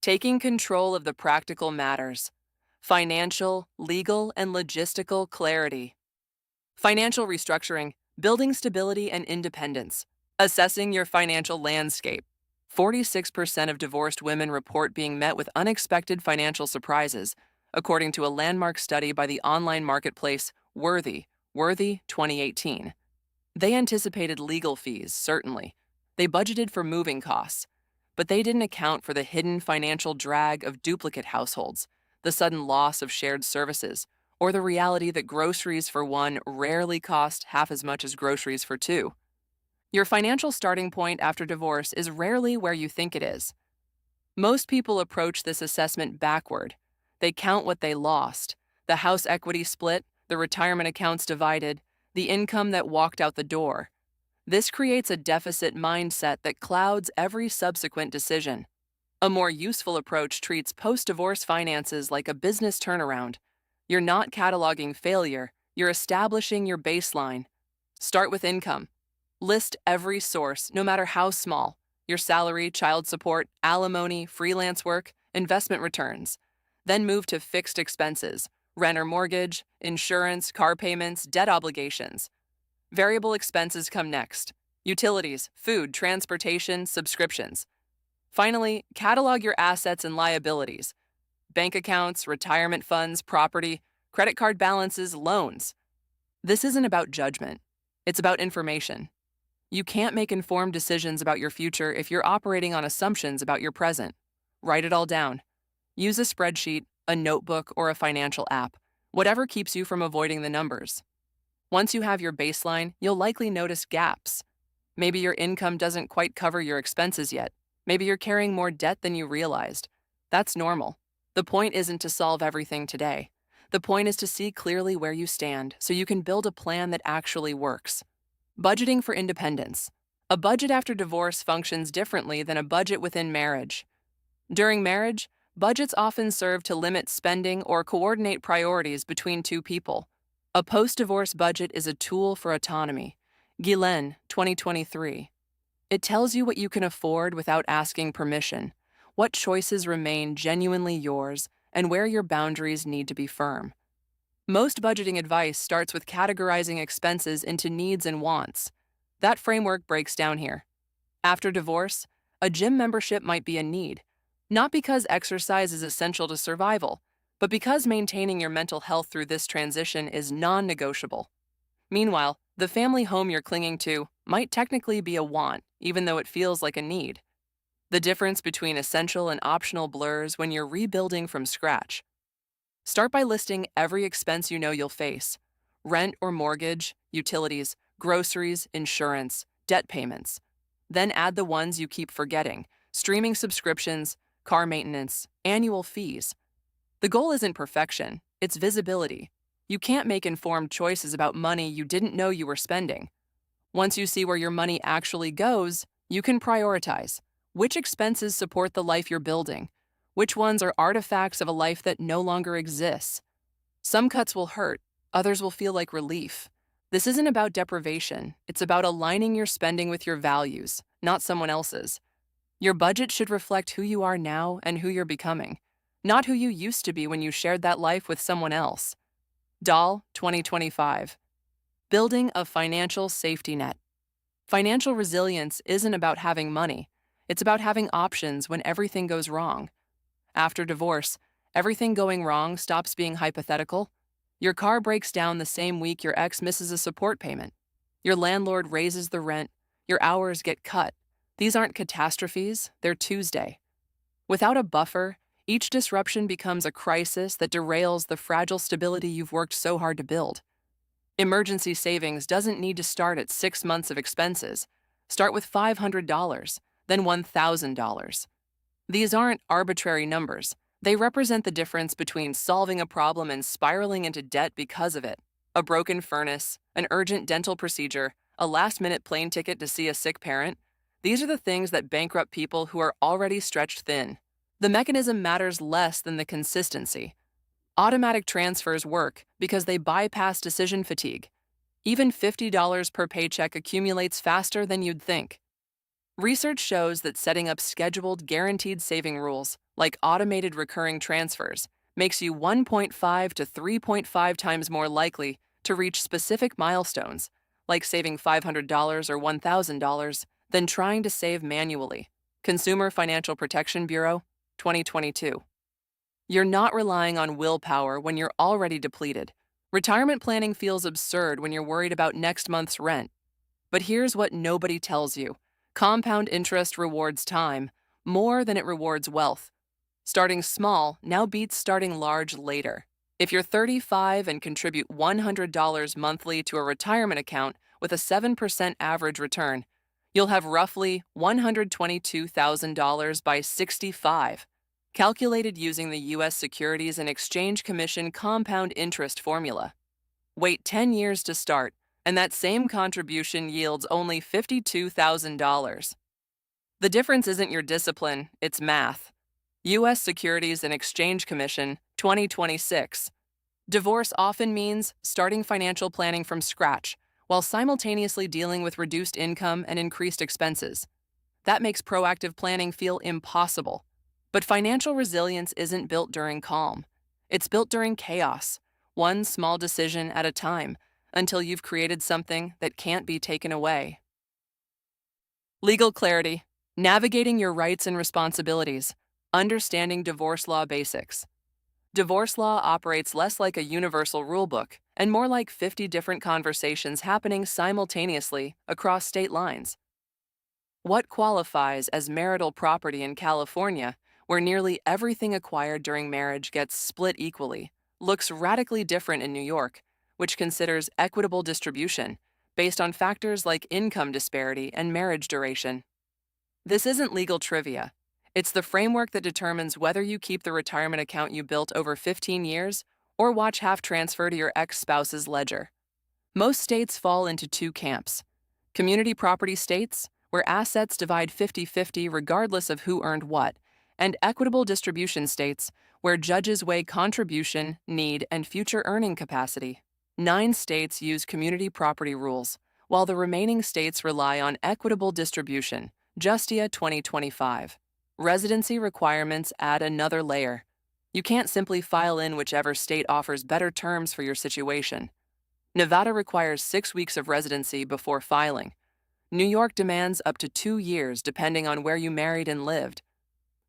Taking control of the practical matters. Financial, legal, and logistical clarity. Financial restructuring, building stability and independence. Assessing your financial landscape. 46% of divorced women report being met with unexpected financial surprises, according to a landmark study by the online marketplace Worthy 2018. They anticipated legal fees, certainly. They budgeted for moving costs, but they didn't account for the hidden financial drag of duplicate households, the sudden loss of shared services, or the reality that groceries for one rarely cost half as much as groceries for two. Your financial starting point after divorce is rarely where you think it is. Most people approach this assessment backward. They count what they lost, the house equity split, the retirement accounts divided, the income that walked out the door. This creates a deficit mindset that clouds every subsequent decision. A more useful approach treats post-divorce finances like a business turnaround. You're not cataloging failure, you're establishing your baseline. Start with income. List every source, no matter how small: your salary, child support, alimony, freelance work, investment returns. Then move to fixed expenses: rent or mortgage, insurance, car payments, debt obligations. Variable expenses come next: utilities, food, transportation, subscriptions. Finally, catalog your assets and liabilities: bank accounts, retirement funds, property, credit card balances, loans. This isn't about judgment. It's about information. You can't make informed decisions about your future if you're operating on assumptions about your present. Write it all down. Use a spreadsheet, a notebook, or a financial app, whatever keeps you from avoiding the numbers. Once you have your baseline, you'll likely notice gaps. Maybe your income doesn't quite cover your expenses yet. Maybe you're carrying more debt than you realized. That's normal. The point isn't to solve everything today. The point is to see clearly where you stand so you can build a plan that actually works. Budgeting for independence. A budget after divorce functions differently than a budget within marriage. During marriage, budgets often serve to limit spending or coordinate priorities between two people. A post-divorce budget is a tool for autonomy. Guylen, 2023. It tells you what you can afford without asking permission, what choices remain genuinely yours, and where your boundaries need to be firm. Most budgeting advice starts with categorizing expenses into needs and wants. That framework breaks down here. After divorce, a gym membership might be a need, not because exercise is essential to survival, but because maintaining your mental health through this transition is non-negotiable. Meanwhile, the family home you're clinging to might technically be a want, even though it feels like a need. The difference between essential and optional blurs when you're rebuilding from scratch. Start by listing every expense you know you'll face: rent or mortgage, utilities, groceries, insurance, debt payments. Then add the ones you keep forgetting: streaming subscriptions, car maintenance, annual fees. The goal isn't perfection, it's visibility. You can't make informed choices about money you didn't know you were spending. Once you see where your money actually goes, you can prioritize. Which expenses support the life you're building? Which ones are artifacts of a life that no longer exists? Some cuts will hurt, others will feel like relief. This isn't about deprivation, it's about aligning your spending with your values, not someone else's. Your budget should reflect who you are now and who you're becoming, not who you used to be when you shared that life with someone else. Dahl, 2025. Building a financial safety net. Financial resilience isn't about having money, it's about having options when everything goes wrong. After divorce, everything going wrong stops being hypothetical. Your car breaks down the same week your ex misses a support payment. Your landlord raises the rent. Your hours get cut. These aren't catastrophes, they're Tuesday. Without a buffer, each disruption becomes a crisis that derails the fragile stability you've worked so hard to build. Emergency savings doesn't need to start at 6 months of expenses. Start with $500, then $1,000. These aren't arbitrary numbers. They represent the difference between solving a problem and spiraling into debt because of it. A broken furnace, an urgent dental procedure, a last-minute plane ticket to see a sick parent. These are the things that bankrupt people who are already stretched thin. The mechanism matters less than the consistency. Automatic transfers work because they bypass decision fatigue. Even $50 per paycheck accumulates faster than you'd think. Research shows that setting up scheduled, guaranteed saving rules, like automated recurring transfers, makes you 1.5 to 3.5 times more likely to reach specific milestones, like saving $500 or $1,000, than trying to save manually. Consumer Financial Protection Bureau, 2022. You're not relying on willpower when you're already depleted. Retirement planning feels absurd when you're worried about next month's rent. But here's what nobody tells you. Compound interest rewards time more than it rewards wealth. Starting small now beats starting large later. If you're 35 and contribute $100 monthly to a retirement account with a 7% average return, you'll have roughly $122,000 by 65, calculated using the U.S. Securities and Exchange Commission compound interest formula. Wait 10 years to start, and that same contribution yields only $52,000. The difference isn't your discipline, it's math. U.S. Securities and Exchange Commission, 2026. Divorce often means starting financial planning from scratch, while simultaneously dealing with reduced income and increased expenses. That makes proactive planning feel impossible. But financial resilience isn't built during calm. It's built during chaos, one small decision at a time, until you've created something that can't be taken away. Legal clarity, navigating your rights and responsibilities, understanding divorce law basics. Divorce law operates less like a universal rulebook and more like 50 different conversations happening simultaneously across state lines. What qualifies as marital property in California, where nearly everything acquired during marriage gets split equally, looks radically different in New York, which considers equitable distribution based on factors like income disparity and marriage duration. This isn't legal trivia. It's the framework that determines whether you keep the retirement account you built over 15 years or watch half transfer to your ex-spouse's ledger. Most states fall into two camps: community property states, where assets divide 50-50 regardless of who earned what, and equitable distribution states, where judges weigh contribution, need, and future earning capacity. 9 states use community property rules, while the remaining states rely on equitable distribution, Justia 2025. Residency requirements add another layer. You can't simply file in whichever state offers better terms for your situation. Nevada requires 6 weeks of residency before filing. New York demands up to 2 years depending on where you married and lived.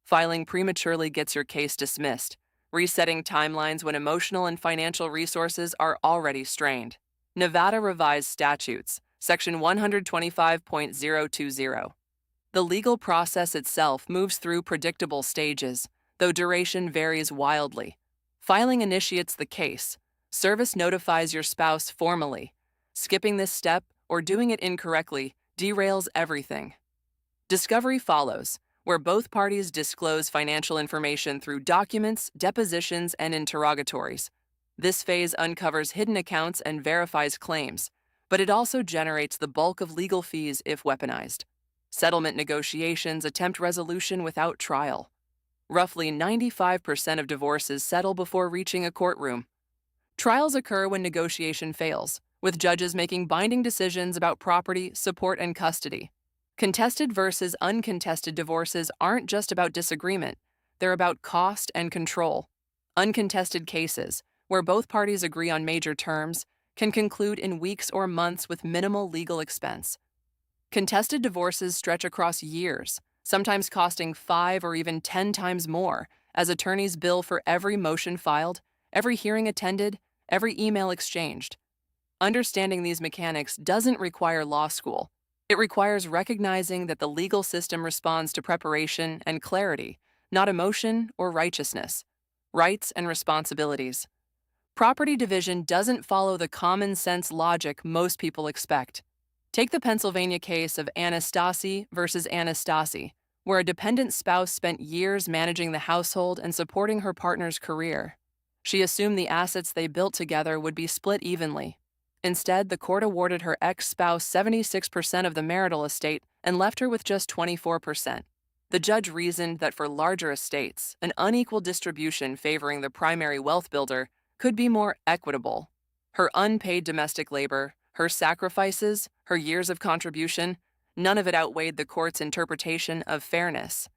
Filing prematurely gets your case dismissed, resetting timelines when emotional and financial resources are already strained. Nevada revised statutes, Section 125.020. The legal process itself moves through predictable stages, though duration varies wildly. Filing initiates the case. Service notifies your spouse formally. Skipping this step or doing it incorrectly derails everything. Discovery follows, where both parties disclose financial information through documents, depositions, and interrogatories. This phase uncovers hidden accounts and verifies claims, but it also generates the bulk of legal fees if weaponized. Settlement negotiations attempt resolution without trial. Roughly 95% of divorces settle before reaching a courtroom. Trials occur when negotiation fails, with judges making binding decisions about property, support, and custody. Contested versus uncontested divorces aren't just about disagreement, they're about cost and control. Uncontested cases, where both parties agree on major terms, can conclude in weeks or months with minimal legal expense. Contested divorces stretch across years, sometimes costing 5 or even 10 times more, as attorneys bill for every motion filed, every hearing attended, every email exchanged. Understanding these mechanics doesn't require law school. It requires recognizing that the legal system responds to preparation and clarity, not emotion or righteousness. Rights and responsibilities. Property division doesn't follow the common sense logic most people expect. Take the Pennsylvania case of Anastasi versus Anastasi, where a dependent spouse spent years managing the household and supporting her partner's career. She assumed the assets they built together would be split evenly. Instead, the court awarded her ex-spouse 76% of the marital estate and left her with just 24%. The judge reasoned that for larger estates, an unequal distribution favoring the primary wealth builder could be more equitable. Her unpaid domestic labor, her sacrifices, her years of contribution, none of it outweighed the court's interpretation of fairness.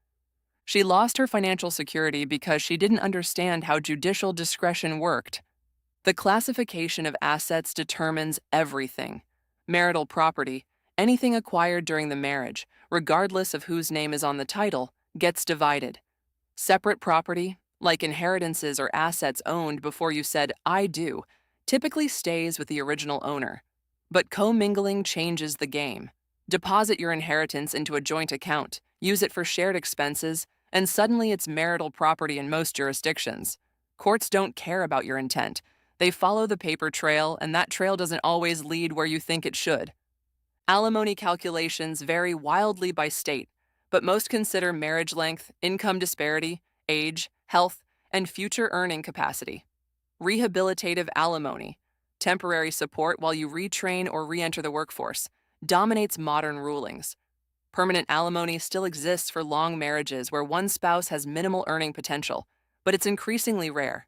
She lost her financial security because she didn't understand how judicial discretion worked. The classification of assets determines everything. Marital property, anything acquired during the marriage, regardless of whose name is on the title, gets divided. Separate property, like inheritances or assets owned before you said, "I do," typically stays with the original owner. But commingling changes the game. Deposit your inheritance into a joint account, use it for shared expenses, and suddenly it's marital property in most jurisdictions. Courts don't care about your intent. They follow the paper trail, and that trail doesn't always lead where you think it should. Alimony calculations vary wildly by state, but most consider marriage length, income disparity, age, health, and future earning capacity. Rehabilitative alimony, temporary support while you retrain or re-enter the workforce, dominates modern rulings. Permanent alimony still exists for long marriages where one spouse has minimal earning potential, but it's increasingly rare.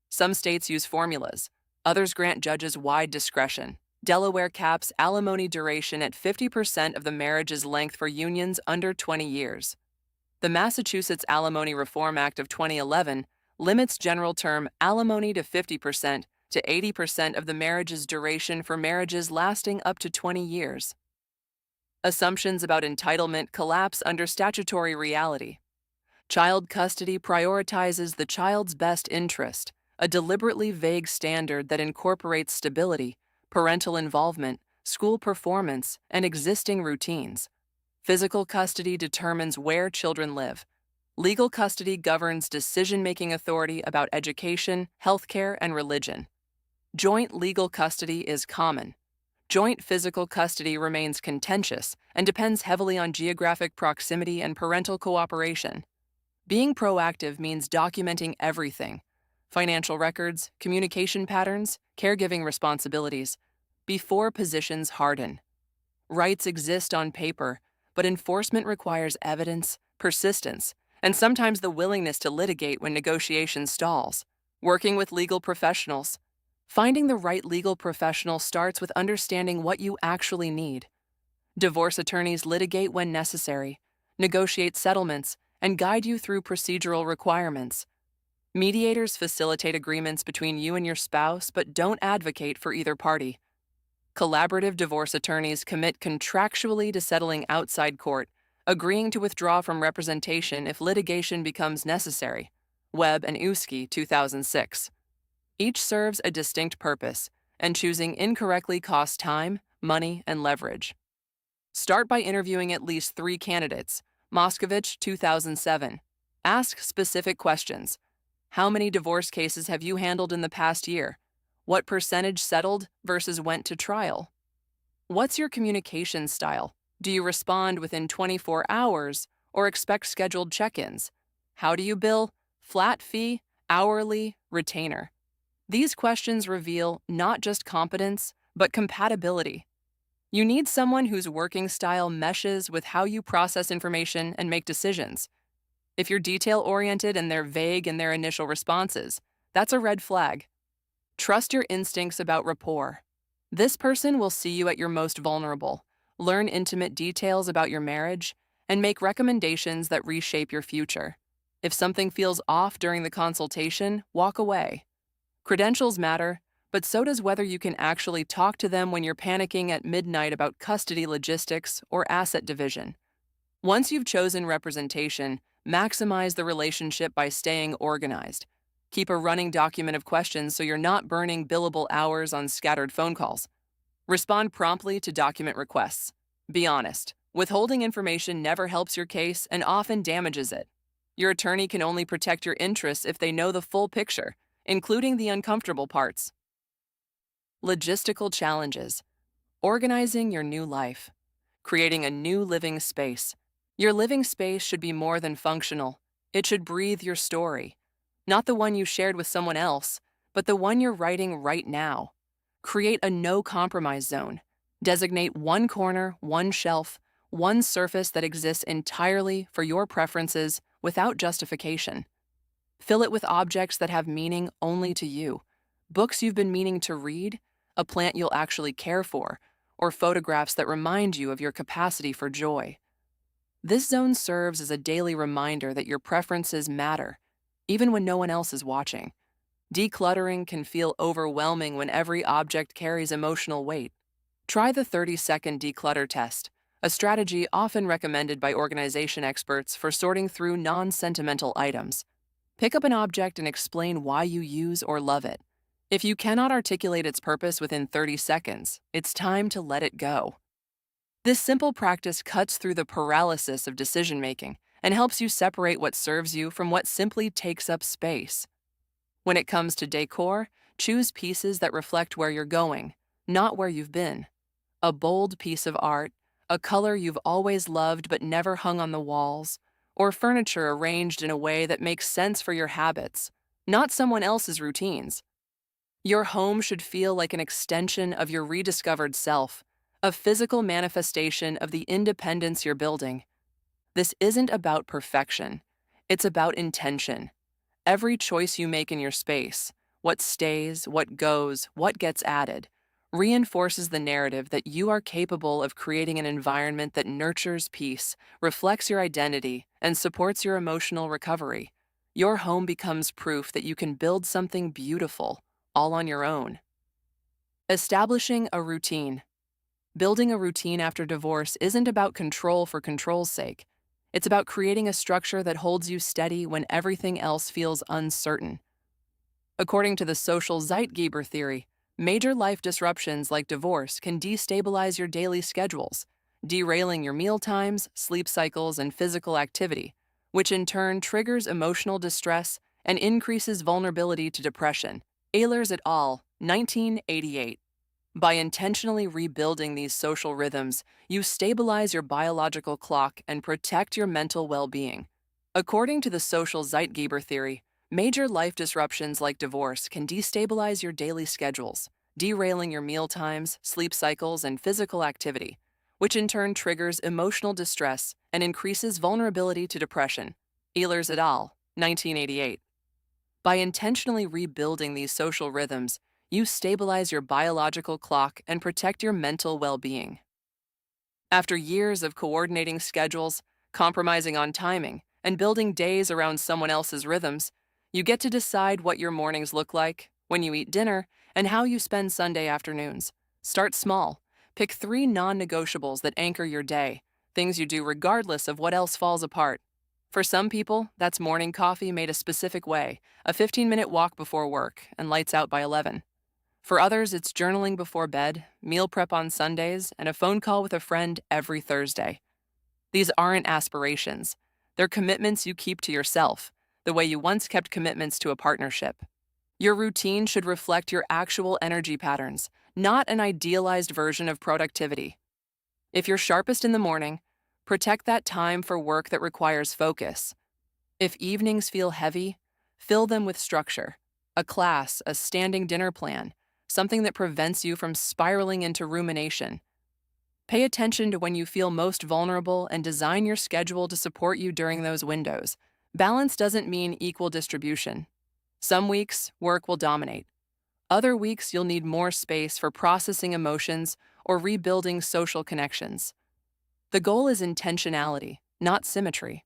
Some states use formulas. Others grant judges wide discretion. Delaware caps alimony duration at 50% of the marriage's length for unions under 20 years. The Massachusetts Alimony Reform Act of 2011 limits general term alimony to 50% to 80% of the marriage's duration for marriages lasting up to 20 years. Assumptions about entitlement collapse under statutory reality. Child custody prioritizes the child's best interest, a deliberately vague standard that incorporates stability, parental involvement, school performance, and existing routines. Physical custody determines where children live. Legal custody governs decision-making authority about education, healthcare, and religion. Joint legal custody is common. Joint physical custody remains contentious and depends heavily on geographic proximity and parental cooperation. Being proactive means documenting everything: financial records, communication patterns, caregiving responsibilities, before positions harden. Rights exist on paper, but enforcement requires evidence, persistence, and sometimes the willingness to litigate when negotiation stalls. Working with legal professionals. Finding the right legal professional starts with understanding what you actually need. Divorce attorneys litigate when necessary, negotiate settlements, and guide you through procedural requirements. Mediators facilitate agreements between you and your spouse but don't advocate for either party. Collaborative divorce attorneys commit contractually to settling outside court, agreeing to withdraw from representation if litigation becomes necessary. Webb and Uski, 2006. Each serves a distinct purpose, and choosing incorrectly costs time, money, and leverage. Start by interviewing at least 3 candidates. Moskovich, 2007. Ask specific questions. How many divorce cases have you handled in the past year? What percentage settled versus went to trial? What's your communication style? Do you respond within 24 hours or expect scheduled check-ins? How do you bill? Flat fee, hourly, retainer? These questions reveal not just competence, but compatibility. You need someone whose working style meshes with how you process information and make decisions. If you're detail-oriented and they're vague in their initial responses, that's a red flag. Trust your instincts about rapport. This person will see you at your most vulnerable, learn intimate details about your marriage, and make recommendations that reshape your future. If something feels off during the consultation, walk away. Credentials matter, but so does whether you can actually talk to them when you're panicking at midnight about custody logistics or asset division. Once you've chosen representation, maximize the relationship by staying organized. Keep a running document of questions so you're not burning billable hours on scattered phone calls. Respond promptly to document requests. Be honest. Withholding information never helps your case and often damages it. Your attorney can only protect your interests if they know the full picture, including the uncomfortable parts. Logistical challenges. Organizing your new life. Creating a new living space. Your living space should be more than functional. It should breathe your story. Not the one you shared with someone else, but the one you're writing right now. Create a no-compromise zone. Designate one corner, one shelf, one surface that exists entirely for your preferences without justification. Fill it with objects that have meaning only to you. Books you've been meaning to read, a plant you'll actually care for, or photographs that remind you of your capacity for joy. This zone serves as a daily reminder that your preferences matter, even when no one else is watching. Decluttering can feel overwhelming when every object carries emotional weight. Try the 30-second declutter test, a strategy often recommended by organization experts for sorting through non-sentimental items. Pick up an object and explain why you use or love it. If you cannot articulate its purpose within 30 seconds, it's time to let it go. This simple practice cuts through the paralysis of decision-making and helps you separate what serves you from what simply takes up space. When it comes to decor, choose pieces that reflect where you're going, not where you've been. A bold piece of art, a color you've always loved but never hung on the walls, or furniture arranged in a way that makes sense for your habits, not someone else's routines. Your home should feel like an extension of your rediscovered self, a physical manifestation of the independence you're building. This isn't about perfection, it's about intention. Every choice you make in your space, what stays, what goes, what gets added, reinforces the narrative that you are capable of creating an environment that nurtures peace, reflects your identity, and supports your emotional recovery. Your home becomes proof that you can build something beautiful, all on your own. Establishing a routine. Building a routine after divorce isn't about control for control's sake. It's about creating a structure that holds you steady when everything else feels uncertain. According to the social Zeitgeber theory, major life disruptions like divorce can destabilize your daily schedules, derailing your meal times, sleep cycles, and physical activity, which in turn triggers emotional distress and increases vulnerability to depression. Ehlers et al., 1988. By intentionally rebuilding these social rhythms, you stabilize your biological clock and protect your mental well-being. According to the social Zeitgeber theory, major life disruptions like divorce can destabilize your daily schedules, derailing your meal times, sleep cycles, and physical activity, which in turn triggers emotional distress and increases vulnerability to depression. Ehlers et al., 1988. By intentionally rebuilding these social rhythms, you stabilize your biological clock and protect your mental well-being. After years of coordinating schedules, compromising on timing, and building days around someone else's rhythms, you get to decide what your mornings look like, when you eat dinner, and how you spend Sunday afternoons. Start small. Pick 3 non-negotiables that anchor your day, things you do regardless of what else falls apart. For some people, that's morning coffee made a specific way, a 15-minute walk before work, and lights out by 11. For others, it's journaling before bed, meal prep on Sundays, and a phone call with a friend every Thursday. These aren't aspirations. They're commitments you keep to yourself, the way you once kept commitments to a partnership. Your routine should reflect your actual energy patterns, not an idealized version of productivity. If you're sharpest in the morning, protect that time for work that requires focus. If evenings feel heavy, fill them with structure, a class, a standing dinner plan, something that prevents you from spiraling into rumination. Pay attention to when you feel most vulnerable and design your schedule to support you during those windows. Balance doesn't mean equal distribution. Some weeks, work will dominate. Other weeks, you'll need more space for processing emotions or rebuilding social connections. The goal is intentionality, not symmetry.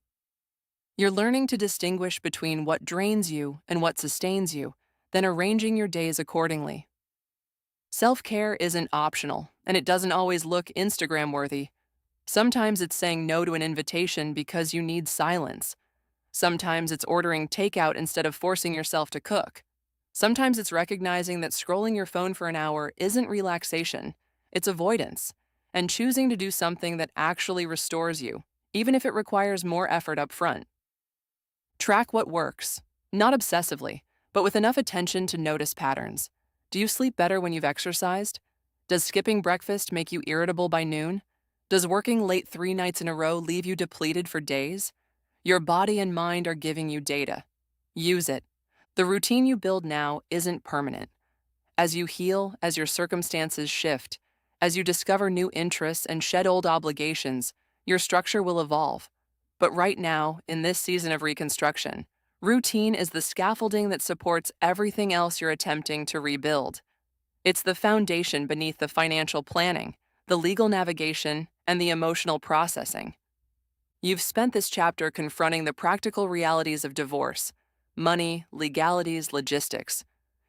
You're learning to distinguish between what drains you and what sustains you, then arranging your days accordingly. Self-care isn't optional, and it doesn't always look Instagram-worthy. Sometimes it's saying no to an invitation because you need silence. Sometimes it's ordering takeout instead of forcing yourself to cook. Sometimes it's recognizing that scrolling your phone for an hour isn't relaxation, it's avoidance, and choosing to do something that actually restores you, even if it requires more effort up front. Track what works, not obsessively, but with enough attention to notice patterns. Do you sleep better when you've exercised? Does skipping breakfast make you irritable by noon? Does working late 3 nights in a row leave you depleted for days? Your body and mind are giving you data. Use it. The routine you build now isn't permanent. As you heal, as your circumstances shift, as you discover new interests and shed old obligations, your structure will evolve. But right now, in this season of reconstruction, routine is the scaffolding that supports everything else you're attempting to rebuild. It's the foundation beneath the financial planning, the legal navigation, and the emotional processing. You've spent this chapter confronting the practical realities of divorce, money, legalities, logistics.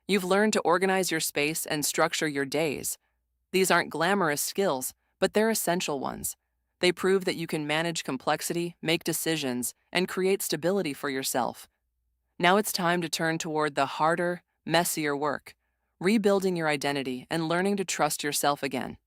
You've learned to organize your space and structure your days. These aren't glamorous skills, but they're essential ones. They prove that you can manage complexity, make decisions, and create stability for yourself. Now it's time to turn toward the harder, messier work, rebuilding your identity and learning to trust yourself again.